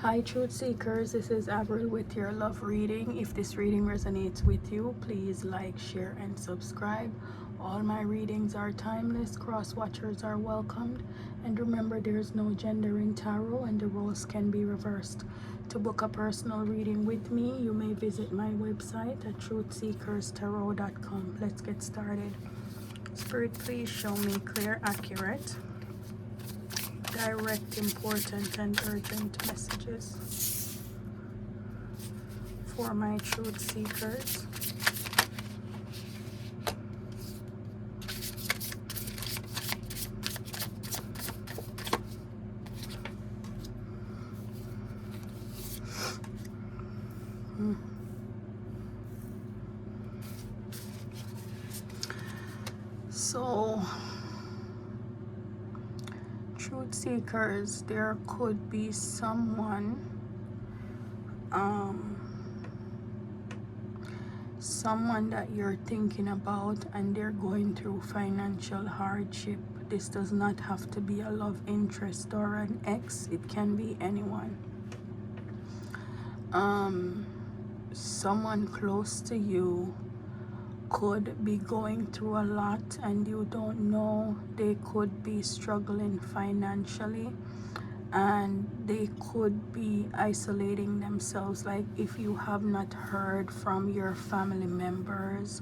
Hi truth seekers, this is Avril with your love reading. If this reading resonates with you, please like, share and subscribe. All my readings are timeless, cross watchers are welcomed, and remember there is no gender in tarot and the roles can be reversed. To book a personal reading with me, you may visit my website at truthseekerstarot.com. Let's get started. Spirit, please show me clear, accurate, direct, important and urgent messages for my truth seekers. So truth seekers, there could be someone that you're thinking about and they're going through financial hardship. This does not have to be a love interest or an ex, it can be anyone. Someone close to you could be going through a lot and you don't know. They could be struggling financially and they could be isolating themselves. Like if you have not heard from your family members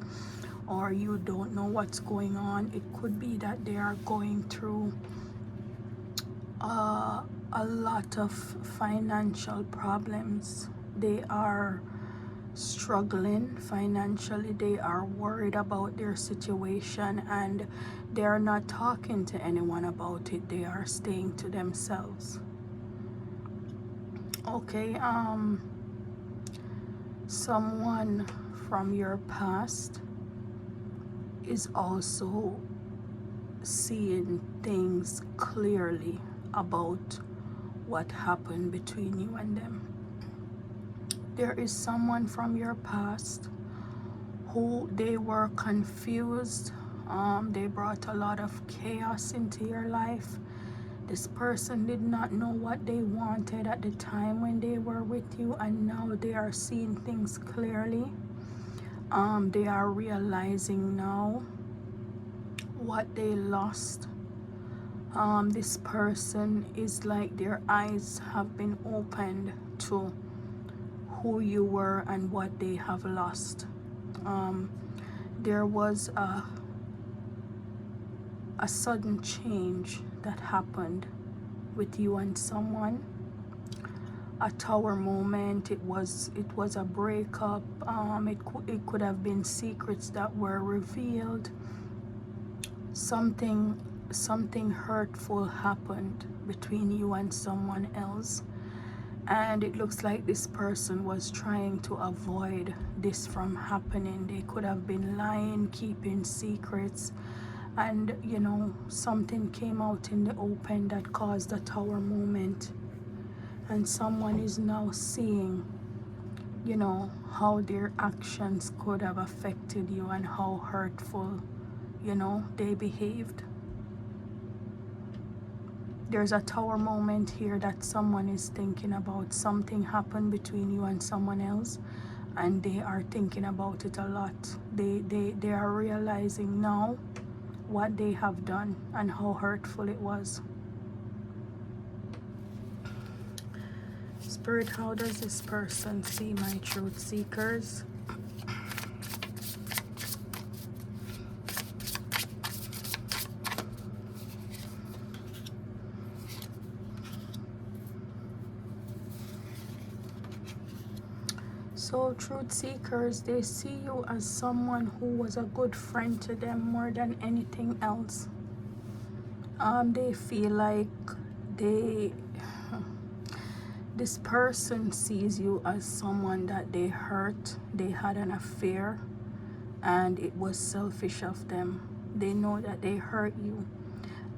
or you don't know what's going on, it could be that they are going through a lot of financial problems. They are struggling financially, they are worried about their situation and they are not talking to anyone about it. They are staying to themselves. Okay, someone from your past is also seeing things clearly about what happened between you and them. There is someone from your past who they were confused. They brought a lot of chaos into your life. This person did not know what they wanted at the time when they were with you, and now they are seeing things clearly. They are realizing now what they lost. This person is like their eyes have been opened to who you were and what they have lost. There was a sudden change that happened with you and someone. A tower moment. It was a breakup. It could have been secrets that were revealed. Something hurtful happened between you and someone else. And it looks like this person was trying to avoid this from happening. They could have been lying, keeping secrets, and you know, something came out in the open that caused a tower moment. And someone is now seeing, you know, how their actions could have affected you and how hurtful, you know, they behaved. There's a tower moment here that someone is thinking about. Something happened between you and someone else and they are thinking about it a lot. They are realizing now what they have done and how hurtful it was. Spirit, how does this person see my truth seekers? So truth seekers, they see you as someone who was a good friend to them more than anything else. They feel like this person sees you as someone that they hurt. They had an affair and it was selfish of them. They know that they hurt you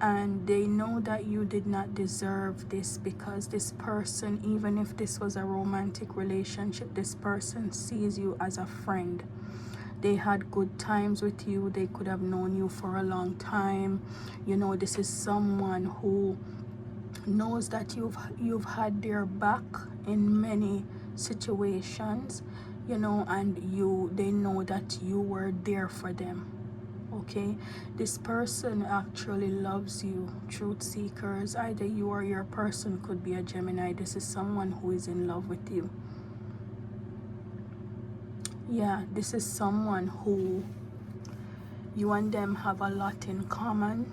and they know that you did not deserve this, because this person, even if this was a romantic relationship, this person sees you as a friend. They had good times with you. They could have known you for a long time. You know, this is someone who knows that you've had their back in many situations, you know, and they know that you were there for them. Okay, this person actually loves you, truth seekers. Either you or your person could be a Gemini. This is someone who is in love with you. Yeah, this is someone who you and them have a lot in common,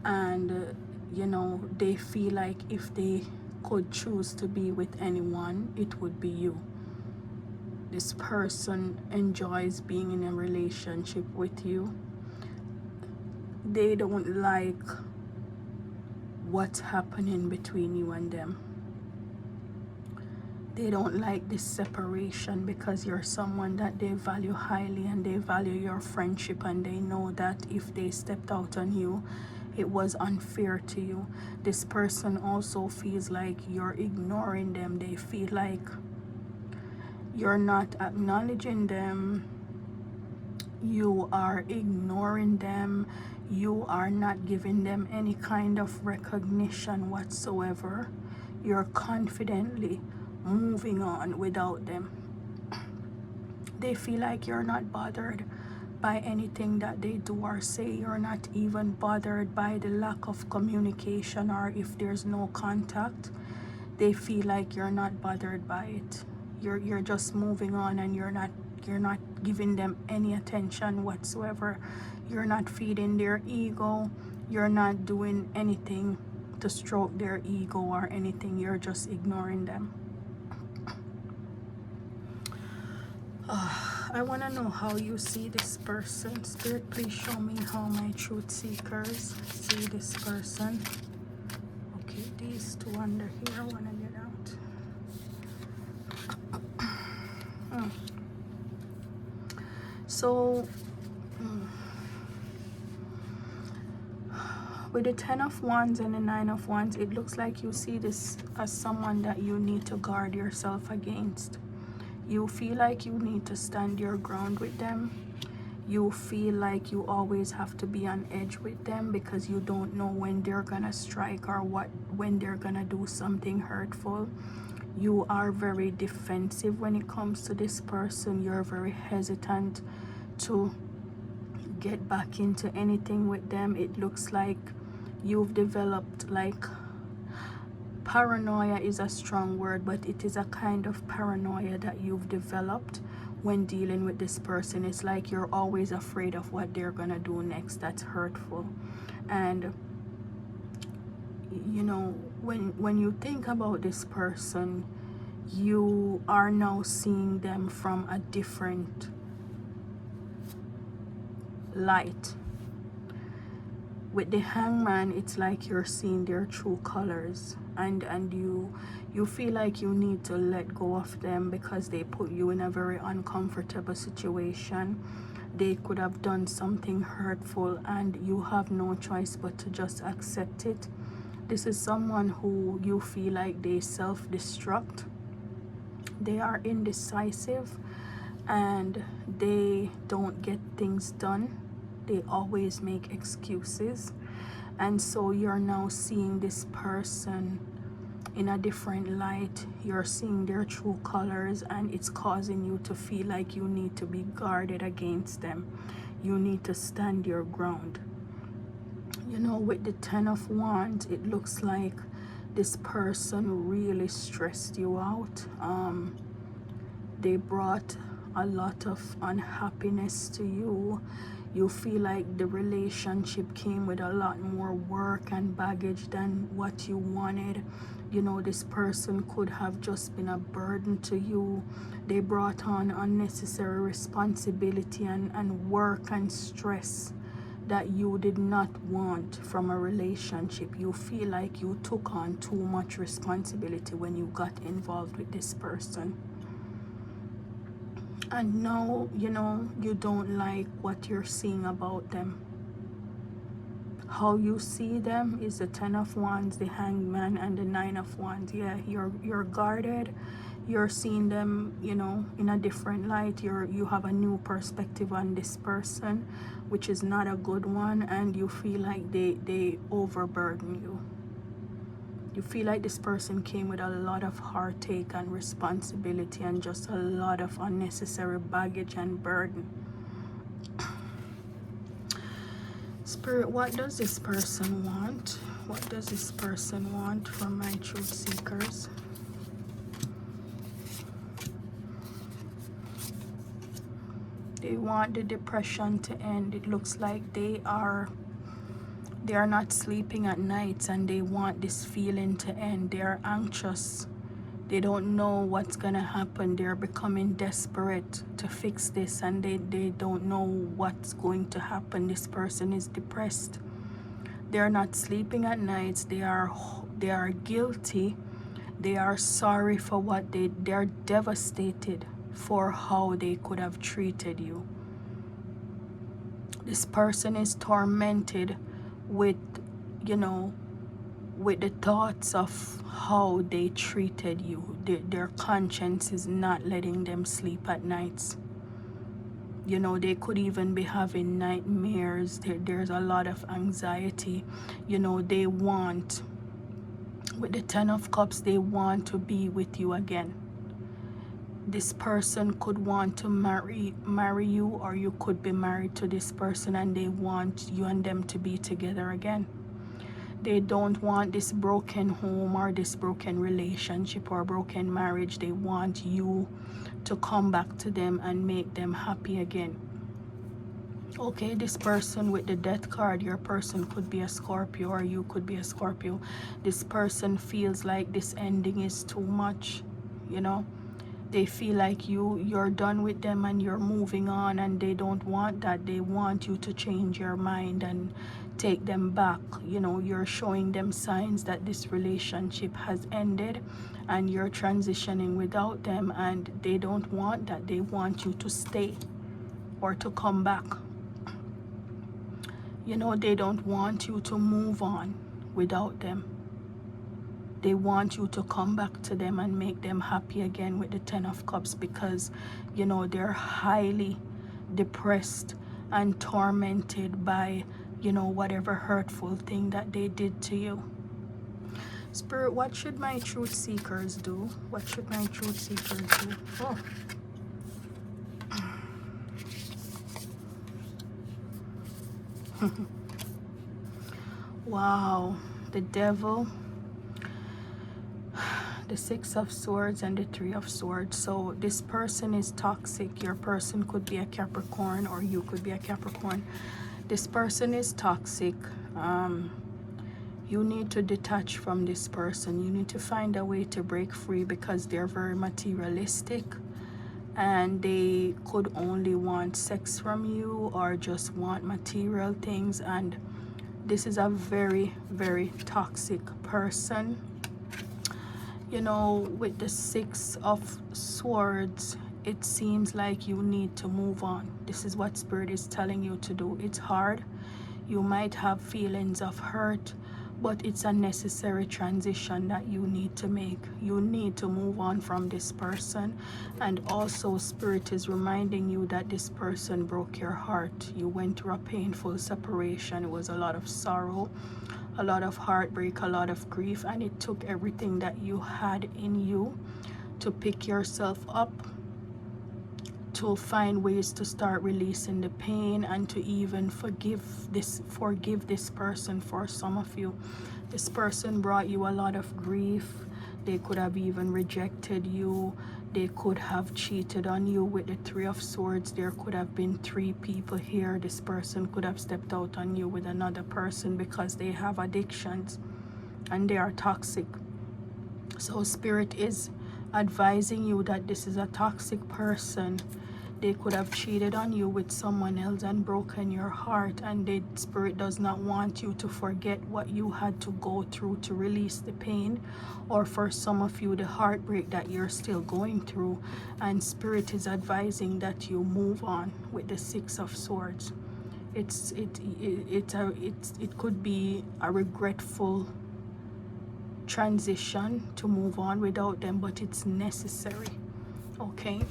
and you know, they feel like if they could choose to be with anyone, it would be you. This person enjoys being in a relationship with you. They don't like what's happening between you and them. They don't like this separation because you're someone that they value highly, and they value your friendship, and they know that if they stepped out on you, it was unfair to you. This person also feels like you're ignoring them. They feel like you're not acknowledging them. You are ignoring them. You are not giving them any kind of recognition whatsoever. You're confidently moving on without them. They feel like you're not bothered by anything that they do or say. You're not even bothered by the lack of communication, or if there's no contact. They feel like you're not bothered by it. You're just moving on, and you're not giving them any attention whatsoever. You're not feeding their ego. You're not doing anything to stroke their ego or anything. You're just ignoring them. I want to know how you see this person. Spirit, please show me how my truth seekers see this person. Okay, these two under here, I want to get out. So, with the 10 of Wands and the 9 of Wands, it looks like you see this as someone that you need to guard yourself against. You feel like you need to stand your ground with them. You feel like you always have to be on edge with them because you don't know when they're gonna strike or when they're gonna do something hurtful. You are very defensive when it comes to this person. You're very hesitant to get back into anything with them. It looks like you've developed, like, paranoia is a strong word, but it is a kind of paranoia that you've developed when dealing with this person. It's like you're always afraid of what they're gonna do next. That's hurtful. And you know, when you think about this person, you are now seeing them from a different light. With the Hangman, it's like you're seeing their true colors, and you feel like you need to let go of them because they put you in a very uncomfortable situation. They could have done something hurtful, and you have no choice but to just accept it. This is someone who you feel like they self-destruct. They are indecisive, and they don't get things done. They always make excuses. And so you're now seeing this person in a different light. You're seeing their true colors, and it's causing you to feel like you need to be guarded against them. You need to stand your ground. You know, with the 10 of Wands, it looks like this person really stressed you out. They brought a lot of unhappiness to you. You feel like the relationship came with a lot more work and baggage than what you wanted. You know, this person could have just been a burden to you. They brought on unnecessary responsibility and work and stress that you did not want from a relationship. You feel like you took on too much responsibility when you got involved with this person. And now, you know, you don't like what you're seeing about them. How you see them is the 10 of Wands, the Hangman, and the 9 of Wands. Yeah, you're guarded. You're seeing them, you know, in a different light. You have a new perspective on this person, which is not a good one, and you feel like they overburden you. You feel like this person came with a lot of heartache and responsibility and just a lot of unnecessary baggage and burden. Spirit, what does this person want? What does this person want from my truth seekers? They want the depression to end. It looks like they are not sleeping at nights and they want this feeling to end. They are anxious. They don't know what's gonna happen. They're becoming desperate to fix this and they don't know what's going to happen. This person is depressed. They're not sleeping at nights. They are guilty. They are sorry for what they're devastated for how they could have treated you. This person is tormented with, with the thoughts of how they treated you. Their conscience is not letting them sleep at nights. They could even be having nightmares. There's a lot of anxiety. They want, with the 10 of Cups, they want to be with you again. This person could want to marry you, or you could be married to this person and they want you and them to be together again. They don't want this broken home or this broken relationship or broken marriage. They want you to come back to them and make them happy again. Okay, this person with the Death card, your person could be a Scorpio or you could be a Scorpio. This person feels like this ending is too much, They feel like you're done with them and you're moving on, and they don't want that. They want you to change your mind and take them back. You're showing them signs that this relationship has ended and you're transitioning without them, and they don't want that. They want you to stay or to come back. They don't want you to move on without them. They want you to come back to them and make them happy again with the 10 of Cups, because they're highly depressed and tormented by whatever hurtful thing that they did to you. Spirit, what should my truth seekers do? What should my truth seekers do? Oh. Wow, the Devil, the 6 of Swords, and the 3 of Swords. So this person is toxic. Your person could be a Capricorn or you could be a Capricorn. This person is toxic. You need to detach from this person. You need to find a way to break free, because they're very materialistic and they could only want sex from you or just want material things. And this is a very, very toxic person. With the 6 of Swords, it seems like you need to move on. This is what Spirit is telling you to do. It's hard. You might have feelings of hurt, but it's a necessary transition that you need to make. You need to move on from this person. And also, Spirit is reminding you that this person broke your heart. You went through a painful separation. It was a lot of sorrow, a lot of heartbreak, a lot of grief, and it took everything that you had in you to pick yourself up, to find ways to start releasing the pain and to even forgive this person. For some of you, this person brought you a lot of grief. They could have even rejected you. They could have cheated on you with the 3 of Swords. There could have been 3 people here. This person could have stepped out on you with another person because they have addictions and they are toxic. So Spirit is advising you that this is a toxic person. They could have cheated on you with someone else and broken your heart, and the Spirit does not want you to forget what you had to go through to release the pain, or for some of you, the heartbreak that you're still going through. And Spirit is advising that you move on with the 6 of Swords. It could be a regretful transition to move on without them, but it's necessary. Okay.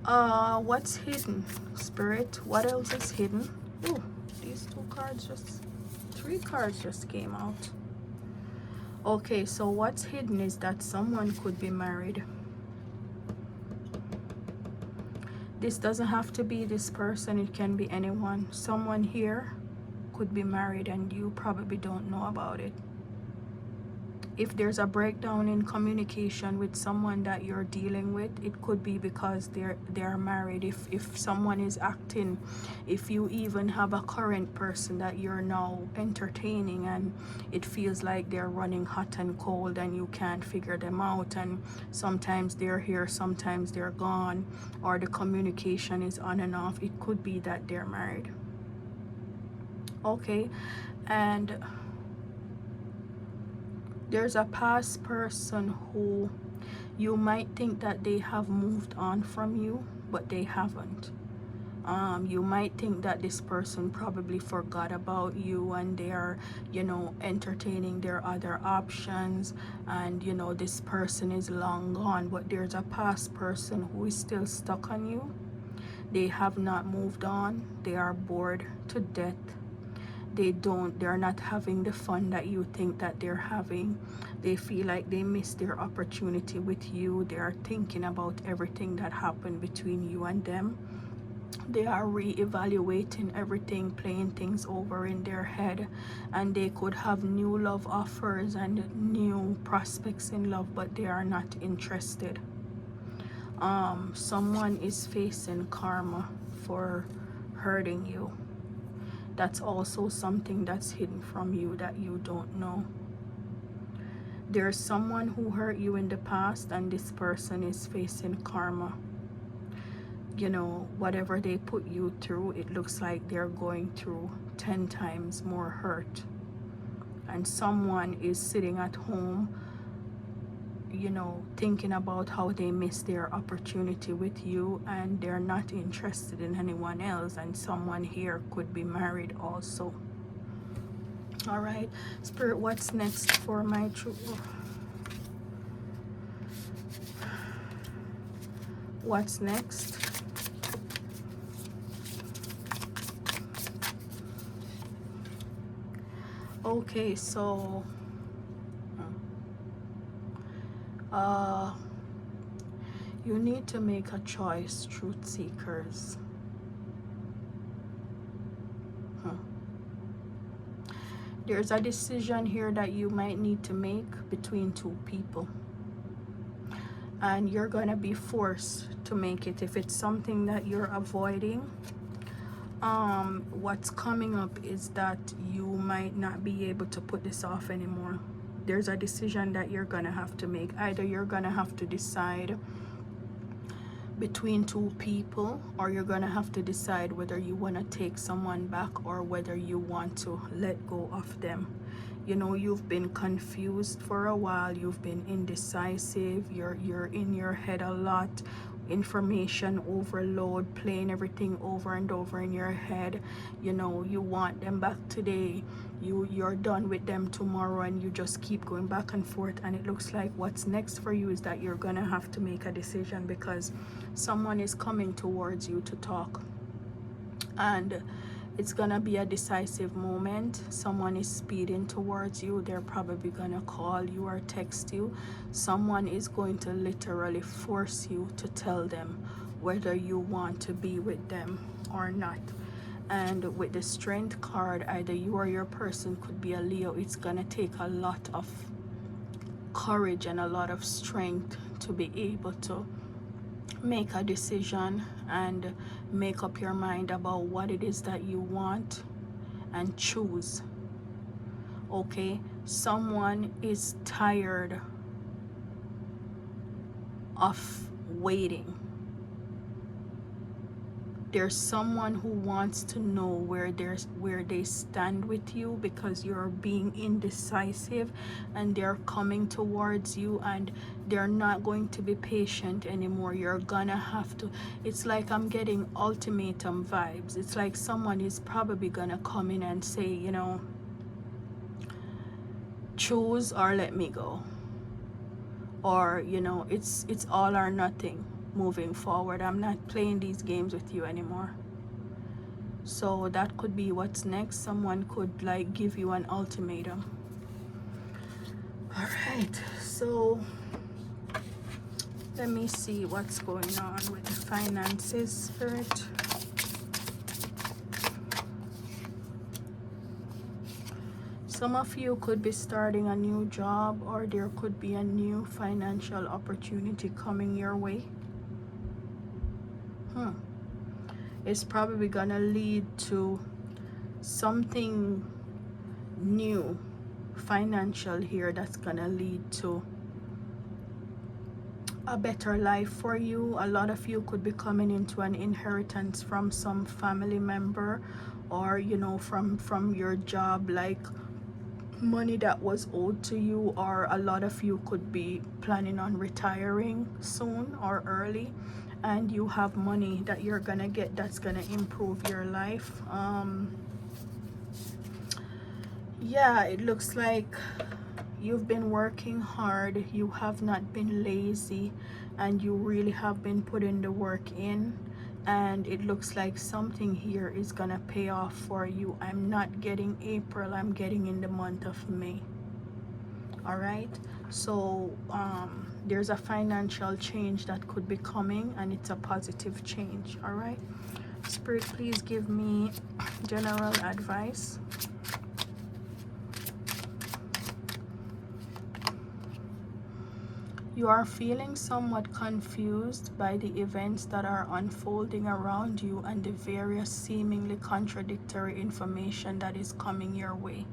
What's hidden, Spirit? What else is hidden? Oh, these 2 cards 3 cards just came out. Okay, so what's hidden is that someone could be married. This doesn't have to be this person, it can be anyone. Someone here could be married and you probably don't know about it. If there's a breakdown in communication with someone that you're dealing with, it could be because they're married. If someone is acting, if you even have a current person that you're now entertaining and it feels like they're running hot and cold and you can't figure them out, and sometimes they're here, sometimes they're gone, or the communication is on and off, it could be that they're married. Okay, and there's a past person who you might think that they have moved on from you, but they haven't. You might think that this person probably forgot about you and they are, entertaining their other options, and this person is long gone, but there's a past person who is still stuck on you. They have not moved on. They are bored to death. They're not having the fun that you think that they're having. They feel like they missed their opportunity with you. They are thinking about everything that happened between you and them. They are re-evaluating everything, playing things over in their head, and they could have new love offers and new prospects in love, but they are not interested. Someone is facing karma for hurting you. That's also something that's hidden from you that you don't know. There's someone who hurt you in the past and this person is facing karma. Whatever they put you through, it looks like they're going through 10 times more hurt. And someone is sitting at home, thinking about how they missed their opportunity with you and they're not interested in anyone else, and someone here could be married also. All right, Spirit, what's next for my true? What's next? Okay, so you need to make a choice, truth seekers. There's a decision here that you might need to make between two people, and you're gonna be forced to make it. If it's something that you're avoiding, what's coming up is that you might not be able to put this off anymore. There's a decision that you're gonna have to make. Either you're gonna have to decide between two people, or you're gonna have to decide whether you want to take someone back or whether you want to let go of them. You've been confused for a while, you've been indecisive, you're in your head a lot, information overload, playing everything over and over in your head. You want them back today, you're done with them tomorrow, and you just keep going back and forth. And it looks like what's next for you is that you're gonna have to make a decision, because someone is coming towards you to talk, and it's gonna be a decisive moment. Someone is speeding towards you. They're probably gonna call you or text you. Someone is going to literally force you to tell them whether you want to be with them or not. And with the Strength card, either you or your person could be a Leo. It's gonna take a lot of courage and a lot of strength to be able to make a decision and make up your mind about what it is that you want and choose. Okay, someone is tired of waiting. There's someone who wants to know where they stand with you, because you're being indecisive and they're coming towards you and they're not going to be patient anymore. You're gonna have to, it's like I'm getting ultimatum vibes. It's like someone is probably gonna come in and say, choose or let me go, or it's all or nothing. Moving forward, I'm not playing these games with you anymore. So that could be what's next. Someone could give you an ultimatum. All right, so let me see what's going on with the finances, Spirit. Some of you could be starting a new job, or there could be a new financial opportunity coming your way. It's probably gonna lead to something new financial here that's gonna lead to a better life for you. A lot of you could be coming into an inheritance from some family member, or you know, from your job, like money that was owed to you. Or a lot of you could be planning on retiring soon or early, and you have money that you're gonna get that's gonna improve your life. Yeah, it looks like you've been working hard, you have not been lazy, and you really have been putting the work in, and it looks like something here is gonna pay off for you. I'm not getting April, I'm getting in the month of May. All right, so there's a financial change that could be coming, and it's a positive change. All right, Spirit, please give me general advice. You are feeling somewhat confused by the events that are unfolding around you and the various seemingly contradictory information that is coming your way.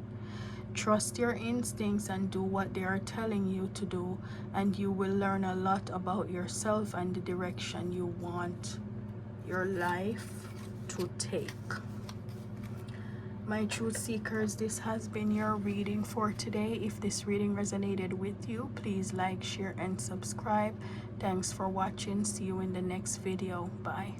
Trust your instincts and do what they are telling you to do, and you will learn a lot about yourself and the direction you want your life to take. My truth seekers, this has been your reading for today. If this reading resonated with you, please like, share, and subscribe. Thanks for watching. See you in the next video. Bye.